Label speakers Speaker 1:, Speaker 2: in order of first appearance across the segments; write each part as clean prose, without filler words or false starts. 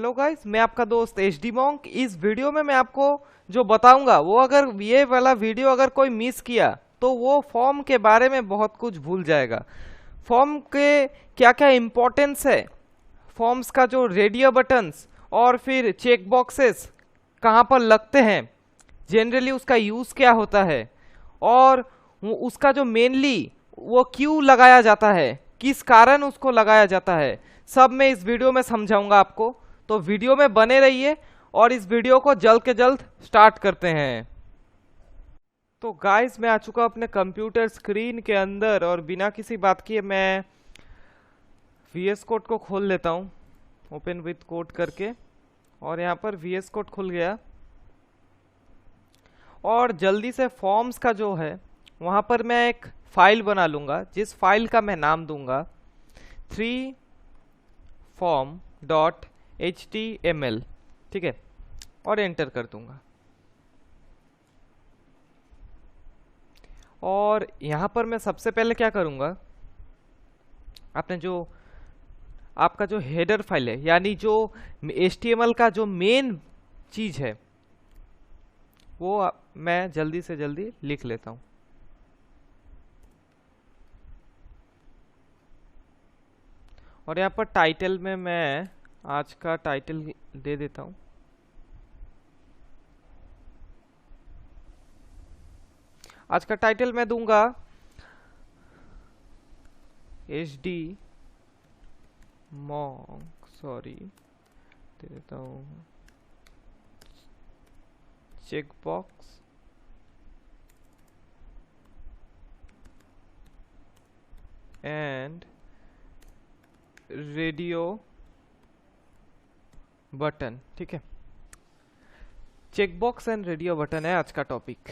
Speaker 1: Hello guys, मैं आपका दोस्त एच डी मॉन्क। इस वीडियो में मैं आपको जो बताऊंगा वो अगर ये वाला वीडियो अगर कोई मिस किया तो वो फॉर्म के बारे में बहुत कुछ भूल जाएगा। फॉर्म के क्या क्या इम्पोर्टेंस है, फॉर्म्स का जो रेडियो बटन्स और फिर चेक बॉक्सेस कहाँ पर लगते हैं, जनरली उसका यूज़ क्या होता है और उसका जो मेनली वो क्यों लगाया जाता है, किस कारण उसको लगाया जाता है, सब मैं इस वीडियो में समझाऊंगा आपको। तो वीडियो में बने रहिए और इस वीडियो को जल्द के जल्द स्टार्ट करते हैं। तो गाइस, मैं आ चुका अपने कंप्यूटर स्क्रीन के अंदर और बिना किसी बात किए मैं VS कोड को खोल लेता हूँ, ओपन विथ कोड करके। और यहाँ पर VS कोड खुल गया और जल्दी से फॉर्म्स का जो है वहाँ पर मैं एक फाइल बना लूँगा, जिस फाइल का मैं नाम दूंगा 3form.html, ठीक है, और एंटर कर दूंगा। और यहाँ पर मैं सबसे पहले क्या करूँगा, आपने जो आपका जो हेडर फाइल है यानी जो HTML का जो मेन चीज़ है वो मैं जल्दी से जल्दी लिख लेता हूँ। और यहाँ पर टाइटल में मैं आज का टाइटल दे देता हूँ। आज का टाइटल मैं दूंगा HD मॉन्क, सॉरी दे देता हूँ, check box and radio button, ठीक है। Check box and radio button है आज का टॉपिक।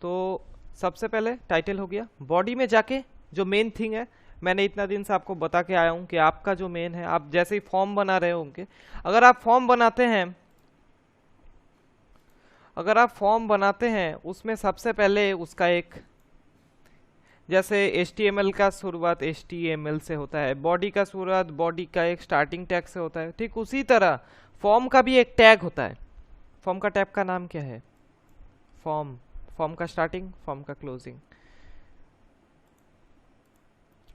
Speaker 1: तो सबसे पहले टाइटल हो गया। बॉडी में जाके जो मेन थिंग है, मैंने इतना दिन से आपको बता के आया हूं कि आपका जो मेन है, आप जैसे ही फॉर्म बना रहे होंगे, अगर आप फॉर्म बनाते हैं उसमें सबसे पहले उसका एक, जैसे HTML का शुरुआत HTML से होता है, बॉडी का शुरुआत बॉडी का एक स्टार्टिंग टैग से होता है, ठीक उसी तरह फॉर्म का भी एक टैग होता है। फॉर्म का टैग का नाम क्या है? फॉर्म का स्टार्टिंग, फॉर्म का क्लोजिंग।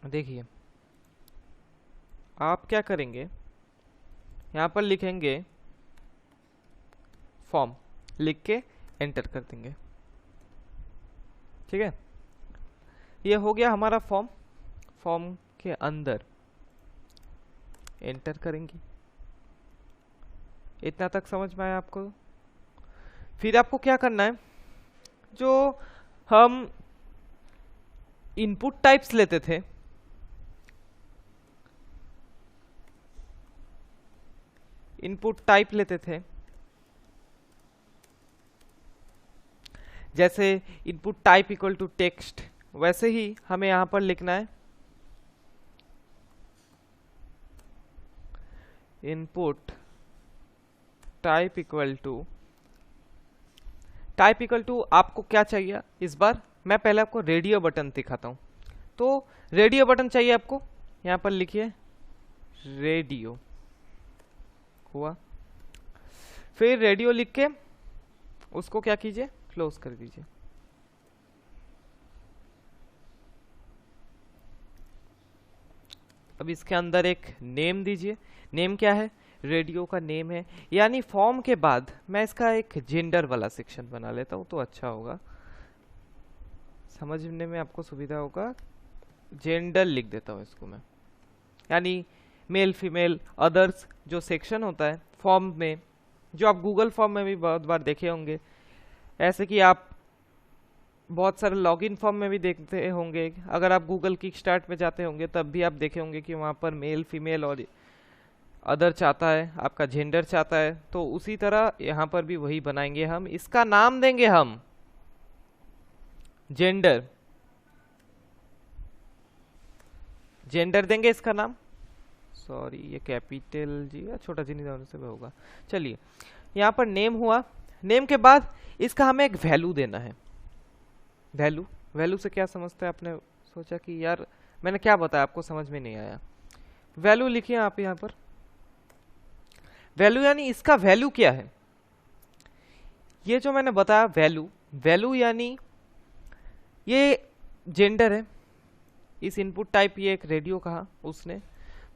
Speaker 1: देखिए आप क्या करेंगे, यहाँ पर लिखेंगे फॉर्म, लिख के एंटर कर देंगे, ठीक है। ये हो गया हमारा फॉर्म। फॉर्म के अंदर एंटर करेंगे। इतना तक समझ में आया आपको? फिर आपको क्या करना है, जो हम इनपुट टाइप्स लेते थे, जैसे input type equal to text, वैसे ही हमें यहां पर लिखना है इनपुट टाइप इक्वल टू आपको क्या चाहिए इस बार, मैं पहले आपको रेडियो बटन दिखाता हूं। तो रेडियो बटन चाहिए आपको, यहां पर लिखिए रेडियो, हुआ। फिर रेडियो लिख के उसको क्या कीजिए, क्लोज कर दीजिए। अब इसके अंदर एक नेम दीजिए। नेम क्या है? रेडियो का नेम है। यानी फॉर्म के बाद मैं इसका एक जेंडर वाला सेक्शन बना लेता हूं तो अच्छा होगा, समझने में आपको सुविधा होगा। जेंडर लिख देता हूं इसको मैं, यानी मेल फीमेल अदर्स जो सेक्शन होता है फॉर्म में, जो आप गूगल फॉर्म में भी बहुत बार देखे होंगे, ऐसे कि आप बहुत सारे लॉगिन फॉर्म में भी देखते होंगे। अगर आप गूगल किक स्टार्ट में जाते होंगे तब भी आप देखे होंगे कि वहाँ पर मेल फीमेल और अदर चाहता है, आपका जेंडर चाहता है। तो उसी तरह यहाँ पर भी वही बनाएंगे हम। इसका नाम देंगे हम जेंडर देंगे इसका नाम। सॉरी, ये कैपिटल जी या छोटा जी नहीं से होगा। चलिए, यहाँ पर नेम हुआ। नेम के बाद इसका हमें एक वैल्यू देना है। वैल्यू से क्या समझते हैं? आपने सोचा कि यार मैंने क्या बताया, आपको समझ में नहीं आया। वैल्यू लिखिए आप यहाँ पर वैल्यू यानी इसका वैल्यू क्या है, ये जो मैंने बताया वैल्यू, वैल्यू यानी ये जेंडर है, इस इनपुट टाइप ये एक रेडियो कहा उसने,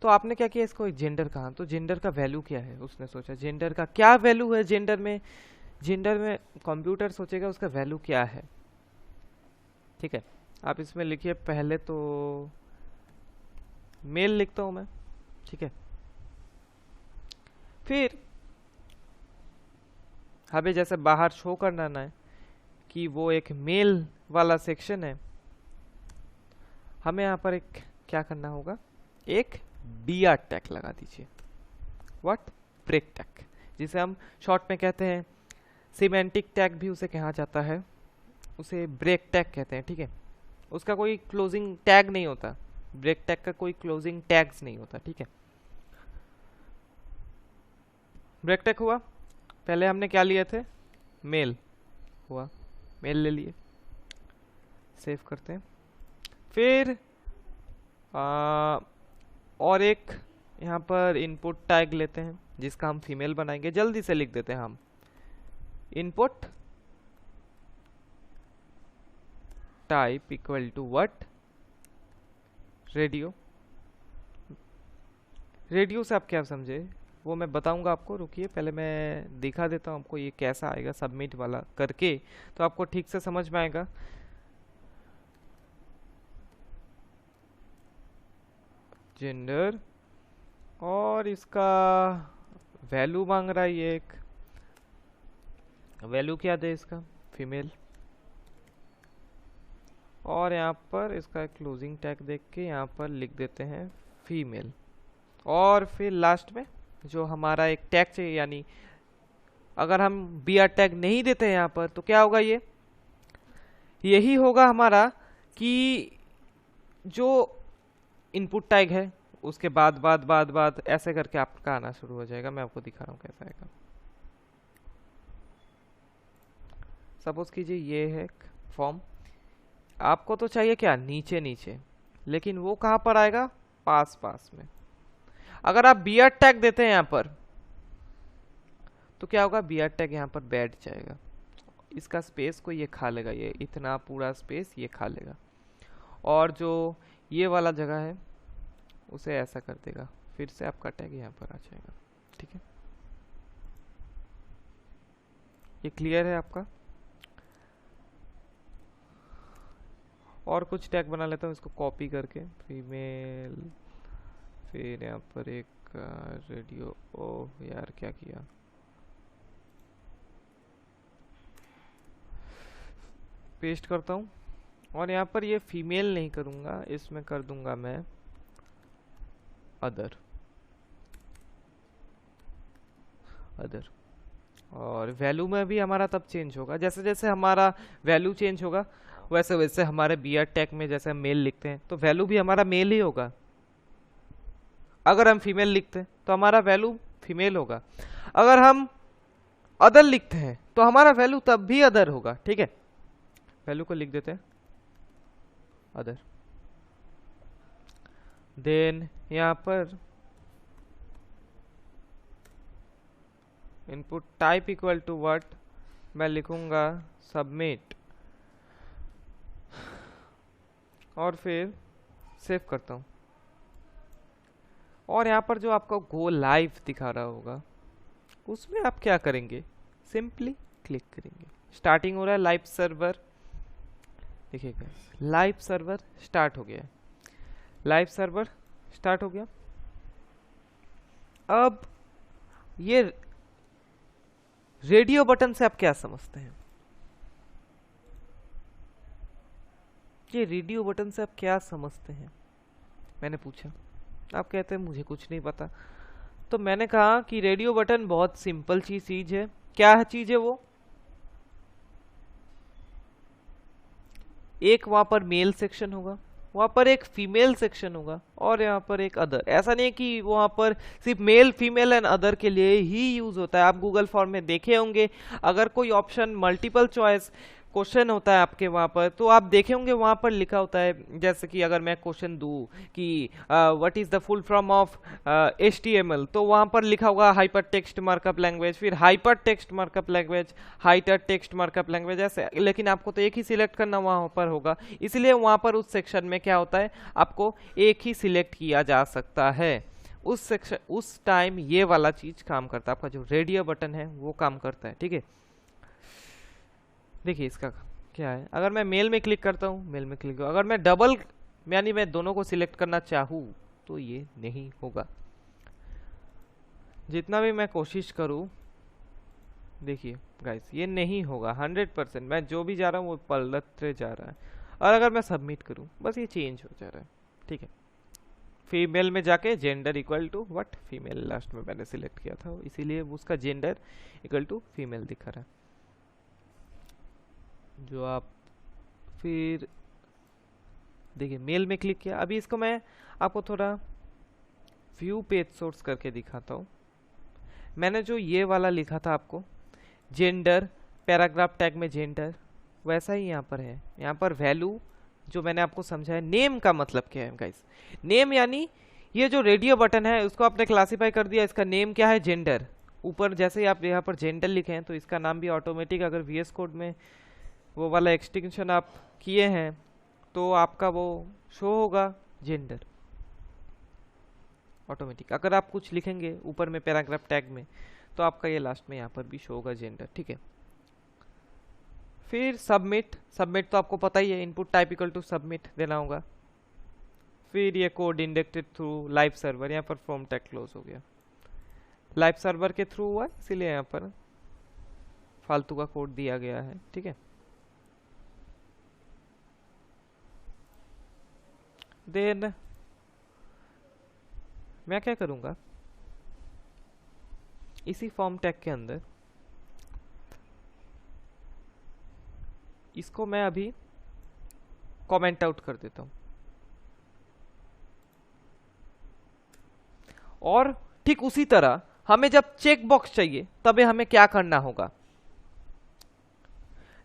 Speaker 1: तो आपने क्या किया, इसको एक जेंडर कहा, तो जेंडर का वैल्यू क्या है, उसने सोचा जेंडर का क्या वैल्यू है, जेंडर में कंप्यूटर सोचेगा उसका वैल्यू क्या है। ठीक है, आप इसमें लिखिए, पहले तो मेल लिखता हूं मैं। ठीक है, फिर हमें जैसे बाहर शो करना है कि वो एक मेल वाला सेक्शन है, हमें यहाँ पर एक क्या करना होगा, एक BR टैग लगा दीजिए, व्हाट, ब्रेक टैग, जिसे हम शॉर्ट में कहते हैं, सिमेंटिक टैग भी उसे कहा जाता है, उसे ब्रेक टैग कहते हैं। ठीक है, उसका कोई क्लोजिंग टैग नहीं होता, ब्रेक टैग का कोई क्लोजिंग टैग्स नहीं होता। ठीक है, ब्रेक टैग हुआ, पहले हमने क्या लिए थे, मेल हुआ, मेल ले लिए, सेव करते हैं। फिर और एक यहाँ पर इनपुट टैग लेते हैं जिसका हम फीमेल बनाएंगे, जल्दी से लिख देते हैं हम, input type equal to what, radio. Radio से आप क्या समझे वो मैं बताऊंगा आपको, रुकिए पहले मैं दिखा देता हूं आपको ये कैसा आएगा सबमिट वाला करके, तो आपको ठीक से समझ में आएगा। जेंडर और इसका वैल्यू मांग रहा है, ये एक वैल्यू क्या दे इसका, फीमेल, और यहाँ पर इसका क्लोजिंग टैग देख के यहाँ पर लिख देते हैं फीमेल, और फिर लास्ट में जो हमारा एक टैग चाहिए, यानी अगर हम BR टैग नहीं देते यहाँ पर तो क्या होगा, ये यही होगा हमारा कि जो इनपुट टैग है उसके बाद ऐसे करके आपका आना शुरू हो जाएगा। मैं आपको दिखा रहा हूँ कैसा आएगा। सपोज कीजिए ये है फॉर्म, आपको तो चाहिए क्या, नीचे नीचे, लेकिन वो कहाँ पर आएगा, पास में। अगर आप BR टैग देते हैं यहाँ पर तो क्या होगा, BR टैग यहाँ पर बैठ जाएगा, इसका स्पेस को ये खा लेगा, ये इतना पूरा स्पेस ये खा लेगा, और जो ये वाला जगह है उसे ऐसा कर देगा, फिर से आपका टैग यहाँ पर आ जाएगा। ठीक है, ये क्लियर है आपका। और कुछ टैग बना लेता हूँ इसको कॉपी करके, फीमेल, फिर यहाँ पर एक रेडियो, ओह यार क्या किया, पेस्ट करता हूँ, और यहाँ पर ये फीमेल नहीं करूँगा, इसमें कर दूंगा मैं अदर, और वैल्यू में भी हमारा तब चेंज होगा, जैसे जैसे हमारा वैल्यू चेंज होगा वैसे वैसे हमारे BR टैग में जैसे हम मेल लिखते हैं तो वैल्यू भी हमारा मेल ही होगा, अगर हम फीमेल लिखते हैं तो हमारा वैल्यू फीमेल होगा, अगर हम अदर लिखते हैं तो हमारा वैल्यू तब भी अदर होगा। ठीक है, वैल्यू को लिख देते हैं अदर, देन यहाँ पर input type equal to what, मैं लिखूंगा सबमिट, और फिर सेव करता हूँ, और यहाँ पर जो आपका गो लाइव दिखा रहा होगा उसमें आप क्या करेंगे, सिंपली क्लिक करेंगे, स्टार्टिंग हो रहा है लाइव सर्वर, देखिएगा लाइव सर्वर स्टार्ट हो गया है, लाइव सर्वर स्टार्ट हो गया। अब ये रेडियो बटन से आप क्या समझते हैं, ये रेडियो बटन से आप क्या समझते हैं, मैंने पूछा, आप कहते हैं मुझे कुछ नहीं पता, तो मैंने कहा कि रेडियो बटन बहुत सिंपल चीज है। क्या है चीज है वो, एक वहां पर मेल सेक्शन होगा, वहां पर एक फीमेल सेक्शन होगा, और यहाँ पर एक अदर। ऐसा नहीं है कि वहां पर सिर्फ मेल फीमेल एंड अदर के लिए ही यूज होता है, आप गूगल फॉर्म में देखे होंगे, अगर कोई ऑप्शन मल्टीपल चॉइस क्वेश्चन होता है आपके वहाँ पर, तो आप देखे होंगे वहाँ पर लिखा होता है, जैसे कि अगर मैं क्वेश्चन दूँ कि what is the full form of HTML, तो वहाँ पर लिखा होगा हाइपर टेक्स्ट मार्कअप लैंग्वेज, फिर hyper text markup language, hyper text markup language, ऐसे। लेकिन आपको तो एक ही सिलेक्ट करना वहाँ पर होगा, इसलिए वहाँ पर उस सेक्शन में क्या होता है, आपको एक ही सिलेक्ट किया जा सकता है। उस सेक्शन, उस टाइम ये वाला चीज काम करता है, आपका जो रेडियो बटन है वो काम करता है, ठीक है। देखिए इसका क्या है, अगर मैं मेल में क्लिक करता हूँ, मेल में क्लिक, अगर मैं डबल यानी मैं दोनों को सिलेक्ट करना चाहूँ तो ये नहीं होगा। जितना भी मैं कोशिश करूँ, देखिए गाइस ये नहीं होगा 100%, मैं जो भी जा रहा हूँ वो पलटते जा रहा है। और अगर मैं सबमिट करूँ, बस ये चेंज हो जा रहा है, ठीक है। फीमेल में जाके gender equal to what, female last में मैंने सिलेक्ट किया था, इसीलिए उसका जेंडर इक्वल टू फीमेल दिखा रहा है। जो आप फिर देखिए मेल में क्लिक किया, अभी इसको मैं आपको थोड़ा व्यू पेज सोर्स करके दिखाता हूँ। मैंने जो ये वाला लिखा था आपको जेंडर, पैराग्राफ टैग में जेंडर, वैसा ही यहाँ पर है। यहाँ पर वैल्यू जो मैंने आपको समझाया, नेम का मतलब क्या है गाइस, नेम यानी ये जो रेडियो बटन है उसको आपने क्लासिफाई कर दिया, इसका नेम क्या है, जेंडर। ऊपर जैसे ही आप यहाँ पर जेंडर लिखे हैं तो इसका नाम भी ऑटोमेटिक, अगर VS कोड में वो वाला एक्सटेंशन आप किए हैं तो आपका वो शो होगा जेंडर ऑटोमेटिक। अगर आप कुछ लिखेंगे ऊपर में पैराग्राफ टैग में तो आपका ये लास्ट में यहाँ पर भी शो होगा जेंडर, ठीक है। फिर सबमिट, सबमिट तो आपको पता ही है, input type equal to submit देना होगा। फिर ये कोड इंडेक्टेड थ्रू लाइव सर्वर, यहाँ पर फॉर्म टैग क्लोज हो गया, लाइव सर्वर के थ्रू हुआ इसीलिए यहाँ पर फालतू का कोड दिया गया है, ठीक है। देन मैं क्या करूंगा, इसी फॉर्म टैग के अंदर इसको मैं अभी कमेंट आउट कर देता हूं। और ठीक उसी तरह हमें जब चेक बॉक्स चाहिए तभी हमें क्या करना होगा,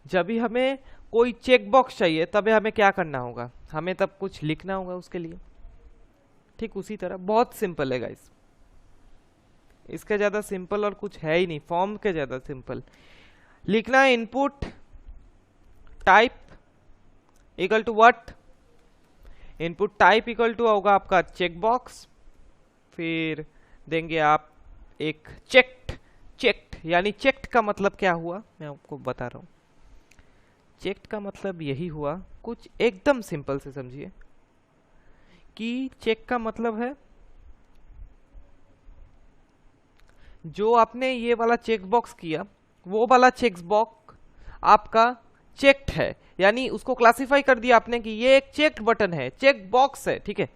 Speaker 1: जब भी हमें कोई चेक बॉक्स चाहिए तभी हमें क्या करना होगा, हमें तब कुछ लिखना होगा उसके लिए। ठीक उसी तरह बहुत सिंपल है गाइस, इसके ज्यादा सिंपल और कुछ है ही नहीं, फॉर्म के ज्यादा सिंपल लिखना है। Input type equal to what, input type equal to होगा आपका चेक बॉक्स, फिर देंगे आप एक चेक्ड, चेक्ड यानी चेक्ड का मतलब क्या हुआ मैं आपको बता रहा हूं। चेक्ड का मतलब यही हुआ, कुछ एकदम सिंपल से समझिए कि चेक का मतलब है जो आपने ये वाला चेक बॉक्स किया वो वाला चेक बॉक्स आपका चेक्ड है, यानी उसको क्लासिफाई कर दिया आपने कि ये एक चेक्ड बटन है, चेक बॉक्स है, ठीक है।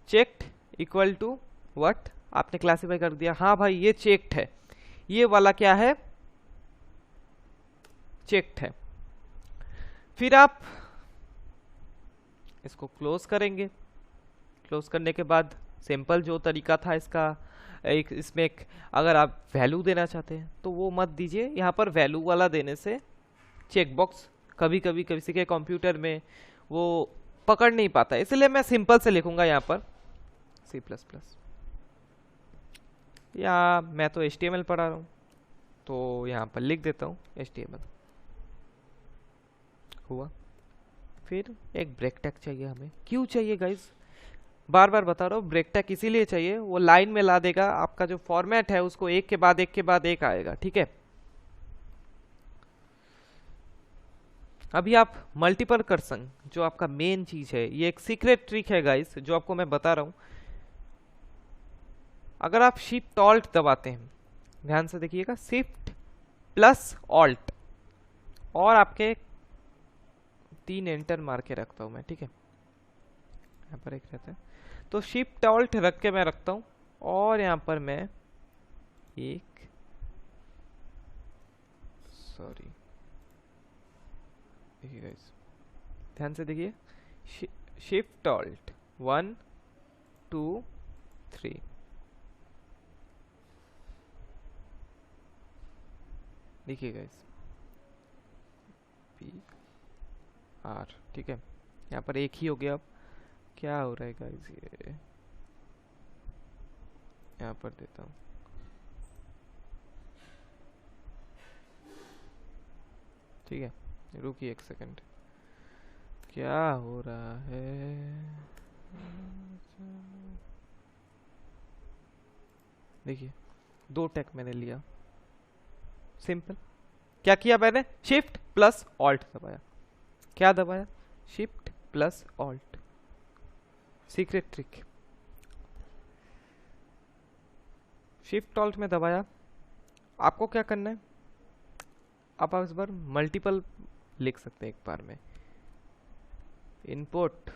Speaker 1: चेक्ड इक्वल टू व्हाट, आपने क्लासिफाई कर दिया, हाँ भाई ये चेक्ड है, ये वाला क्या है, चेक्ड है। फिर आप इसको क्लोज करेंगे, क्लोज करने के बाद सिंपल जो तरीका था इसका, एक इसमें एक अगर आप वैल्यू देना चाहते हैं तो वो मत दीजिए, यहाँ पर वैल्यू वाला देने से चेक बॉक्स कभी कभी किसी के कंप्यूटर में वो पकड़ नहीं पाता, इसलिए मैं सिंपल से लिखूंगा यहाँ पर C++, या मैं तो HTML पढ़ा रहा हूँ तो यहाँ पर लिख देता हूँ HTML हुआ। फिर एक ब्रेक टैग चाहिए हमें, क्यों चाहिए गाइस, बार बार बता रहा हूँ, ब्रेक टैग इसीलिए चाहिए, वो लाइन में ला देगा, आपका जो फॉर्मेट है उसको एक के बाद एक के बाद एक आएगा, ठीक है। अभी आप मल्टीपल कर्सर जो आपका मेन चीज है, ये एक सीक्रेट ट्रिक है गाइस जो आपको मैं बता रहा हूं। अगर आप शिफ्ट ऑल्ट दबाते हैं, ध्यान से देखिएगा, शिफ्ट प्लस ऑल्ट, और आपके 3 एंटर मार के रखता हूं मैं, ठीक है, यहाँ पर एक रहता है, तो शिफ्ट ऑल्ट रख के मैं रखता हूं, और यहाँ पर मैं एक, सॉरी देखिए गाइस ध्यान से देखिए, शिफ्ट ऑल्ट 1 2 3, देखिए गाइस आर, ठीक है। यहाँ पर एक ही हो गया। अब क्या हो रहा है गाइस, ये यहाँ पर देता हूँ। ठीक है, रुकिए एक सेकंड, क्या हो रहा है। देखिए, दो टैग मैंने लिया, सिंपल। क्या किया मैंने, शिफ्ट प्लस ऑल्ट दबाया। क्या दबाया, shift plus alt. Secret trick, shift alt में दबाया। आपको क्या करना है, आप इस बार मल्टीपल लिख सकते हैं एक बार में। इनपुट,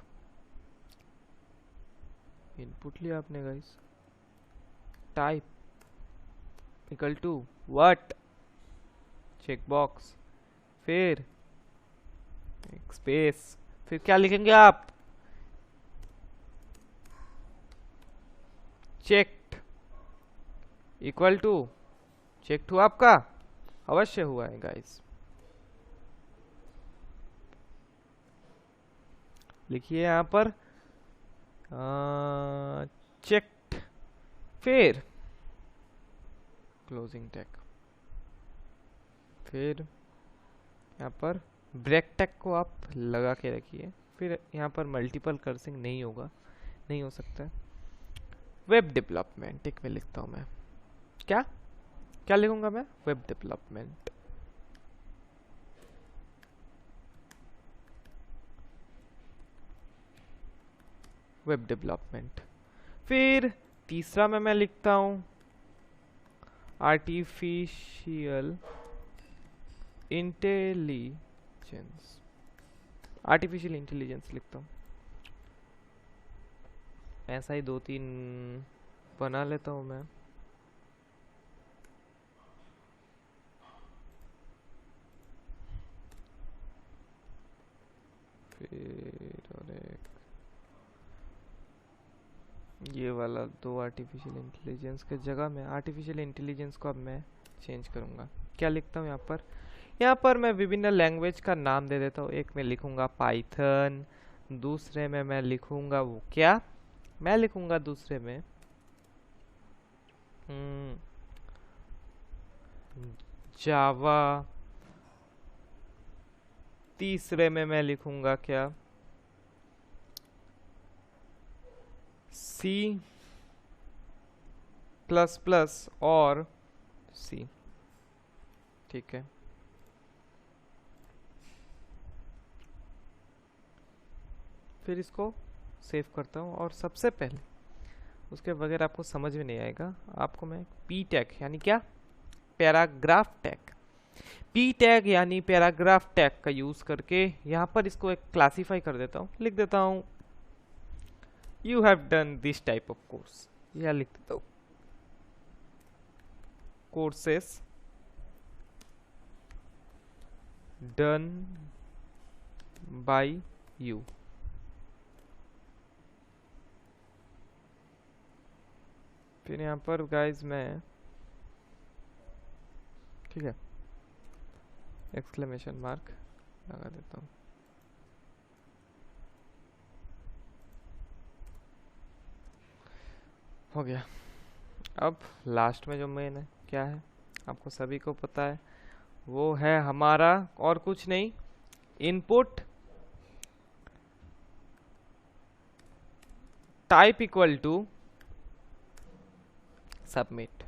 Speaker 1: इनपुट लिया आपने guys, type equal to what, check box, फिर एक स्पेस, फिर क्या लिखेंगे आप, checked equal to, check to आपका अवश्य हुआ है गाइस। लिखिए यहां पर चेक्ड, फिर क्लोजिंग टैग, फिर यहाँ पर ब्रेक टैग को आप लगा के रखिए। फिर यहाँ पर मल्टीपल कर्सिंग नहीं होगा, नहीं हो सकता। वेब डेवलपमेंट एक में लिखता हूँ मैं, क्या क्या लिखूंगा मैं, वेब डेवलपमेंट। वेब डेवलपमेंट, फिर तीसरा में मैं लिखता हूँ आर्टिफिशियल इंटेलिजेंस, आर्टिफिशियल इंटेलिजेंस लिखता हूँ। ऐसा ही दो तीन बना लेता हूँ मैं। फिर और एक ये वाला, दो आर्टिफिशियल इंटेलिजेंस के जगह में आर्टिफिशियल इंटेलिजेंस को अब मैं चेंज करूँगा। क्या लिखता हूँ यहाँ पर, यहाँ पर मैं विभिन्न लैंग्वेज का नाम दे देता हूँ। एक में लिखूंगा पाइथन, दूसरे में मैं लिखूंगा वो क्या, मैं लिखूंगा दूसरे में जावा, तीसरे में मैं लिखूंगा क्या, सी प्लस प्लस और सी, ठीक है। फिर इसको सेव करता हूँ और सबसे पहले उसके बगैर आपको समझ में नहीं आएगा, आपको मैं पी टैग यानी क्या, पैराग्राफ टैग, पी टैग यानी पैराग्राफ टैग का यूज करके यहाँ पर इसको एक क्लासीफाई कर देता हूँ। लिख देता हूँ you have done this type of course, यह लिख देता हूँ कोर्सेस डन बाय यू। फिर यहाँ पर गाइज मैं, ठीक है, एक्सक्लेमेशन मार्क लगा देता हूँ। हो गया। अब लास्ट में जो मेन है क्या है, आपको सभी को पता है, वो है हमारा और कुछ नहीं, input type equal to submit.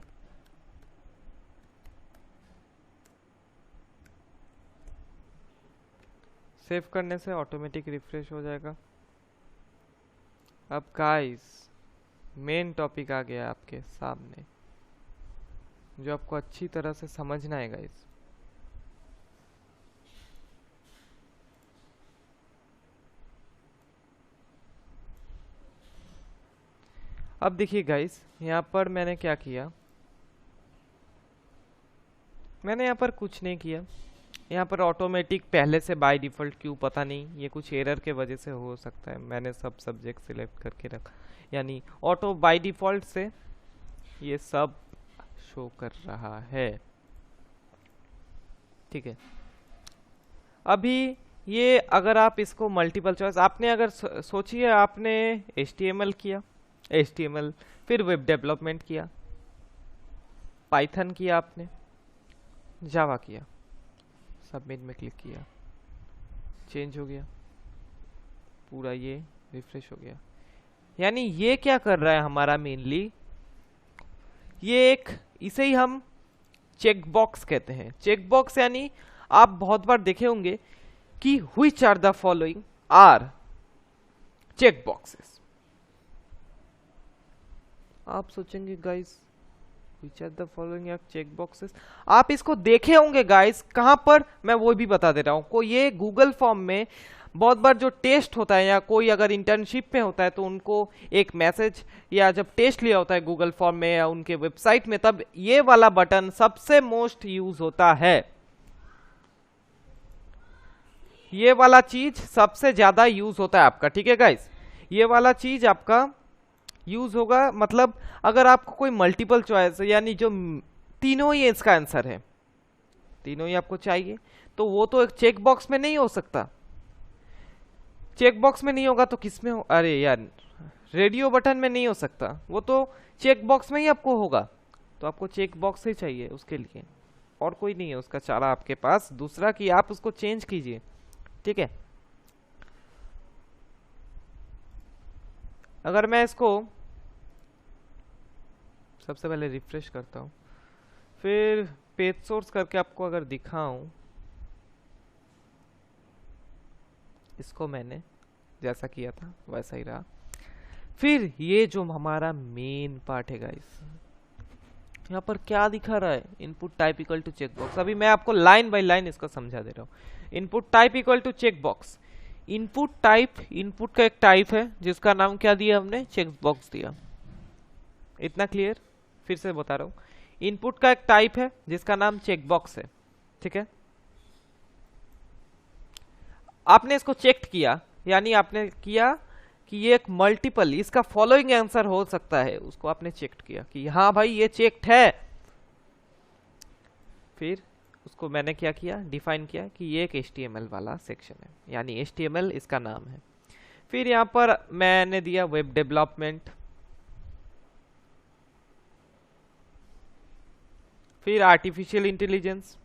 Speaker 1: Save करने से ऑटोमेटिक रिफ्रेश हो जाएगा। अब गाइस मेन टॉपिक आ गया आपके सामने, जो आपको अच्छी तरह से समझना है गाइस। अब देखिए गाइस, यहाँ पर मैंने क्या किया, मैंने यहाँ पर कुछ नहीं किया। यहाँ पर ऑटोमेटिक पहले से बाय डिफ़ॉल्ट क्यों पता नहीं, ये कुछ एरर के वजह से हो सकता है। मैंने सब सब्जेक्ट सिलेक्ट करके रखा, यानी ऑटो बाय डिफ़ॉल्ट से ये सब शो कर रहा है, ठीक है। अभी ये अगर आप इसको मल्टीपल चॉइस, आपने अगर सोचिए आपने HTML किया, HTML फिर वेब डेवलपमेंट किया, पाइथन किया, आपने जावा किया, सबमिट में क्लिक किया, चेंज हो गया पूरा, ये रिफ्रेश हो गया। यानी ये क्या कर रहा है हमारा मेनली, ये एक, इसे ही हम चेक बॉक्स कहते हैं। चेक बॉक्स यानी आप बहुत बार देखे होंगे कि which are the following are check boxes. आप सोचेंगे guys which are the following are check boxes, आप इसको देखे होंगे गाइस कहां पर, मैं वो भी बता दे रहा हूं। को ये गूगल फॉर्म में बहुत बार जो टेस्ट होता है या कोई अगर इंटर्नशिप में होता है तो उनको एक मैसेज, या जब टेस्ट लिया होता है गूगल फॉर्म में या उनके वेबसाइट में, तब ये वाला बटन सबसे मोस्ट यूज होता है। ये वाला चीज सबसे ज्यादा यूज होता है आपका, ठीक है गाइस, ये वाला चीज आपका यूज होगा। मतलब अगर आपको कोई मल्टीपल चॉइस यानी जो तीनों ही इसका आंसर है, तीनों ही आपको चाहिए, तो वो तो एक चेक बॉक्स में नहीं हो सकता। चेक बॉक्स में नहीं होगा तो किस में हो, अरे यार रेडियो बटन में नहीं हो सकता, वो तो चेक बॉक्स में ही आपको होगा। तो आपको चेक बॉक्स ही चाहिए उसके लिए, और कोई नहीं है उसका चारा आपके पास दूसरा कि आप उसको चेंज कीजिए, ठीक है। अगर मैं इसको सबसे पहले रिफ्रेश करता हूं, फिर पेज सोर्स करके आपको अगर दिखाऊं, इसको मैंने जैसा किया था वैसा ही रहा। फिर ये जो हमारा मेन पार्ट है गाइस, यहाँ पर क्या दिखा रहा है, input type equal to check box. अभी मैं आपको लाइन बाय लाइन इसको समझा दे रहा हूँ। Input type equal to check box, input type, input का एक टाइप है जिसका नाम क्या दिया हमने, चेक बॉक्स दिया। इतना क्लियर, फिर से बता रहा हूँ, इनपुट का एक टाइप है जिसका नाम चेक बॉक्स है, ठीक है। आपने इसको चेक किया, यानी आपने किया कि ये एक मल्टीपल, इसका फॉलोइंग आंसर हो सकता है, उसको आपने चेक किया कि हाँ भाई ये चेक्ड है। फिर उसको मैंने क्या किया, डिफाइन किया कि ये एक HTML वाला सेक्शन है, यानी HTML इसका नाम है। फिर यहां पर मैंने दिया वेब डेवलपमेंट, फिर आर्टिफिशियल इंटेलिजेंस,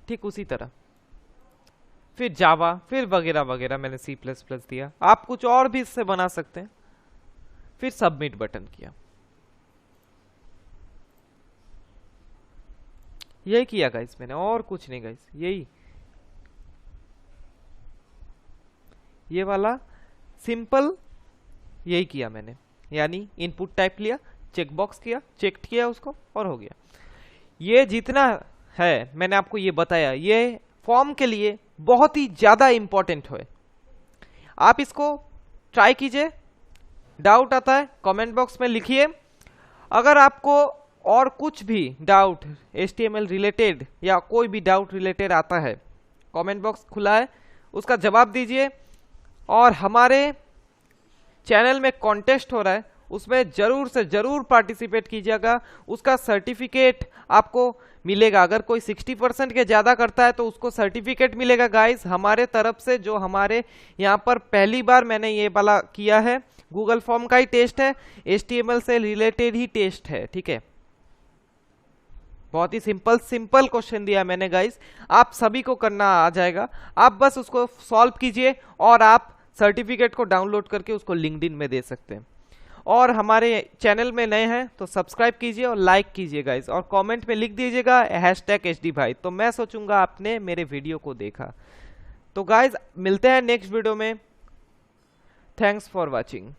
Speaker 1: ठीक उसी तरह, फिर जावा, फिर वगैरह वगैरह मैंने C++ दिया। आप कुछ और भी इससे बना सकते हैं। फिर सबमिट बटन किया, यही किया गाइस मैंने, और कुछ नहीं गाइस, यही ये वाला सिंपल यही किया मैंने। यानी इनपुट टाइप लिया, चेक बॉक्स किया, चेक किया उसको, और हो गया। ये जितना है मैंने आपको ये बताया, ये फॉर्म के लिए बहुत ही ज्यादा इंपॉर्टेंट है। आप इसको ट्राई कीजिए, डाउट आता है कमेंट बॉक्स में लिखिए। अगर आपको और कुछ भी डाउट HTML रिलेटेड या कोई भी डाउट रिलेटेड आता है, कमेंट बॉक्स खुला है, उसका जवाब दीजिए। और हमारे चैनल में कॉन्टेस्ट हो रहा है, उसमें जरूर से जरूर पार्टिसिपेट कीजिएगा, उसका सर्टिफिकेट आपको मिलेगा। अगर कोई 60% के ज्यादा करता है तो उसको सर्टिफिकेट मिलेगा गाइस हमारे तरफ से। जो हमारे यहाँ पर पहली बार मैंने ये वाला किया है, गूगल फॉर्म का ही टेस्ट है, HTML से रिलेटेड ही टेस्ट है, ठीक है। बहुत ही सिंपल क्वेश्चन दिया मैंने गाइस, आप सभी को करना आ जाएगा। आप बस उसको सॉल्व कीजिए और आप सर्टिफिकेट को डाउनलोड करके उसको लिंक्डइन में दे सकते हैं। और हमारे चैनल में नए हैं तो सब्सक्राइब कीजिए और लाइक कीजिए गाइस, और कमेंट में लिख दीजिएगा #HD भाई, तो मैं सोचूंगा आपने मेरे वीडियो को देखा। तो गाइस मिलते हैं नेक्स्ट वीडियो में। Thanks for watching.